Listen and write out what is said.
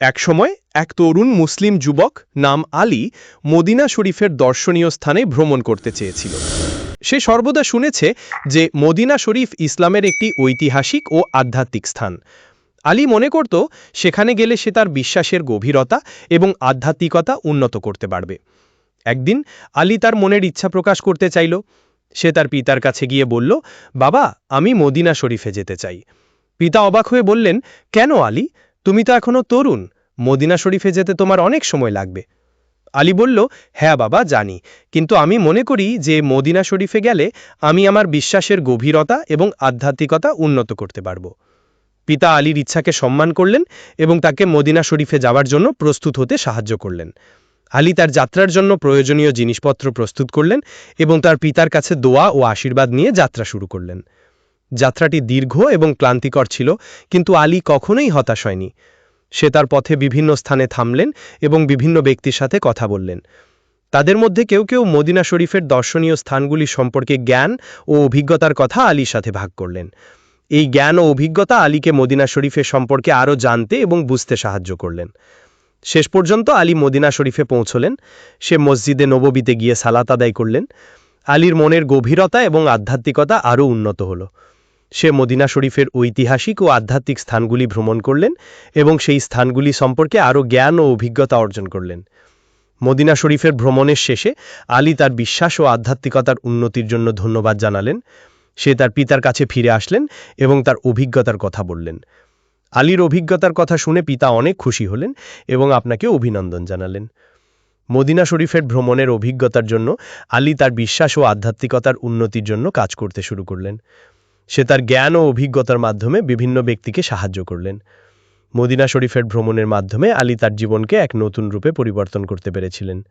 একসময় এক তরুণ মুসলিম যুবক নাম আলী মদিনা শরীফের দর্শনীয় স্থানে ভ্রমণ করতে চেয়েছিল। সে সর্বদা শুনেছে যে মদিনা শরীফ ইসলামের একটি ঐতিহাসিক ও আধ্যাত্মিক স্থান। আলী মনে করত সেখানে গেলে সে তার বিশ্বাসের গভীরতা এবং আধ্যাত্মিকতা উন্নত করতে পারবে। একদিন আলী তার মনের ইচ্ছা প্রকাশ করতে চাইল। সে তার পিতার কাছে গিয়ে বলল, বাবা, আমি মদিনা শরীফে যেতে চাই। পিতা অবাক হয়ে বললেন, কেন আলী, তুমি তো এখনো তরুণ, মদিনা শরীফে যেতে তোমার অনেক সময় লাগবে। আলী বলল, হ্যাঁ বাবা, জানি, কিন্তু আমি মনে করি যে মদিনা শরীফে গেলে আমি আমার বিশ্বাসের গভীরতা এবং আধ্যাত্মিকতা উন্নত করতে পারব। পিতা আলীর ইচ্ছাকে সম্মান করলেন এবং তাকে মদিনা শরীফে যাওয়ার জন্য প্রস্তুত হতে সাহায্য করলেন। আলী তার যাত্রার জন্য প্রয়োজনীয় জিনিসপত্র প্রস্তুত করলেন এবং তার পিতার কাছে দোয়া ও আশীর্বাদ নিয়ে যাত্রা শুরু করলেন। যাত্রাটি দীর্ঘ এবং ক্লান্তিকর ছিল, কিন্তু আলী কখনোই হতাশ হয়নি। সে তার পথে বিভিন্ন স্থানে থামলেন এবং বিভিন্ন ব্যক্তির সাথে কথা বললেন। তাদের মধ্যে কেউ কেউ মদিনা শরীফের দর্শনীয় স্থানগুলি সম্পর্কে জ্ঞান ও অভিজ্ঞতার কথা আলীর সাথে ভাগ করলেন। এই জ্ঞান ও অভিজ্ঞতা আলীকে মদিনা শরীফের সম্পর্কে আরও জানতে এবং বুঝতে সাহায্য করলেন। শেষ পর্যন্ত আলী মদিনা শরীফে পৌঁছলেন। সে মসজিদে নববীতে গিয়ে সালাত আদায় করলেন। আলীর মনের গভীরতা এবং আধ্যাত্মিকতা আরও উন্নত হল। সে মদিনা শরীফের ঐতিহাসিক ও আধ্যাত্মিক স্থানগুলি ভ্রমণ করলেন এবং সেই স্থানগুলি সম্পর্কে আরও জ্ঞান ও অভিজ্ঞতা অর্জন করলেন। মদিনা শরীফের ভ্রমণের শেষে আলী তার বিশ্বাস ও আধ্যাত্মিকতার উন্নতির জন্য ধন্যবাদ জানালেন। সে তার পিতার কাছে ফিরে আসলেন এবং তার অভিজ্ঞতার কথা বললেন। আলীর অভিজ্ঞতার কথা শুনে পিতা অনেক খুশি হলেন এবং আপনাকে অভিনন্দন জানালেন। মদিনা শরীফের ভ্রমণের অভিজ্ঞতার জন্য আলী তার বিশ্বাস ও আধ্যাত্মিকতার উন্নতির জন্য কাজ করতে শুরু করলেন। সে তার জ্ঞান ও অভিজ্ঞতার মাধ্যমে বিভিন্ন ব্যক্তিকে সাহায্য করলেন। মদিনা শরীফের ভ্রমণের মাধ্যমে আলী তার জীবনকে এক নতুন রূপে পরিবর্তন করতে পেরেছিলেন।